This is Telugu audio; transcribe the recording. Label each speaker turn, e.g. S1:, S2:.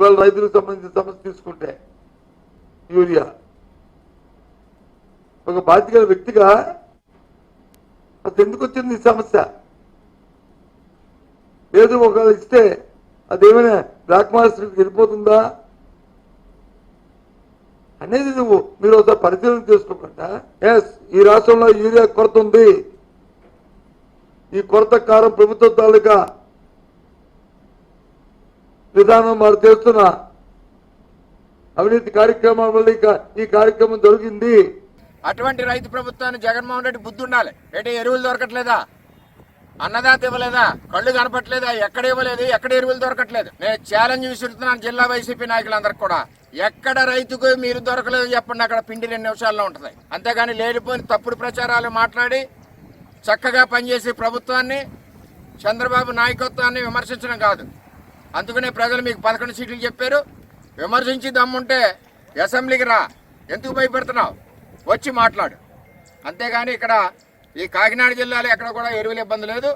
S1: ఇవాళ రైతులకు సంబంధించిన సమస్య తీసుకుంటే యూరియా ఒక బాధ్యత వ్యక్తిగా అది ఎందుకు వచ్చింది ఈ సమస్య? లేదు ఒకవేళ ఇస్తే అదేమైనా బ్లాక్ మార్కెట్కి వెళ్ళిపోతుందా అనేది మీరు ఒకసారి పరిశీలన చేసుకోకుండా ఈ రాష్ట్రంలో యూరియా కొరత ఉంది, ఈ కొరత కారం ప్రభుత్వ తాలూకా విధానం వారు చేస్తున్న అవినీతి కార్యక్రమం వల్ల ఈ కార్యక్రమం జరిగింది.
S2: అటువంటి రైతు ప్రభుత్వాన్ని జగన్మోహన్ రెడ్డి బుద్ధి ఉండాలి. ఏంటి ఎరువులు దొరకట్లేదా, అన్నదాత ఇవ్వలేదా, కళ్ళు కనపట్లేదా, ఎక్కడ ఇవ్వలేదు, ఎక్కడ ఎరువులు దొరకట్లేదు. నేను ఛాలెంజ్ విసురుతున్నాను జిల్లా వైసీపీ నాయకులందరికీ కూడా. ఎక్కడ రైతుకు మీరు దొరకలేదు చెప్పండి, అక్కడ పిండి 2 నిమిషాల్లో ఉంటుంది. అంతేగాని లేనిపోయిన తప్పుడు ప్రచారాలు మాట్లాడి చక్కగా పనిచేసే ప్రభుత్వాన్ని చంద్రబాబు నాయకత్వాన్ని విమర్శించడం కాదు. అందుకనే ప్రజలు మీకు 11 సీట్లు చెప్పారు. విమర్శించి దమ్ముంటే అసెంబ్లీకి రా, ఎందుకు భయపెడుతున్నావు, వచ్చి మాట్లాడు. అంతేగాని ఇక్కడ ఈ కాకినాడ జిల్లాలో ఎక్కడ కూడా ఎరువుల ఇబ్బంది లేదు.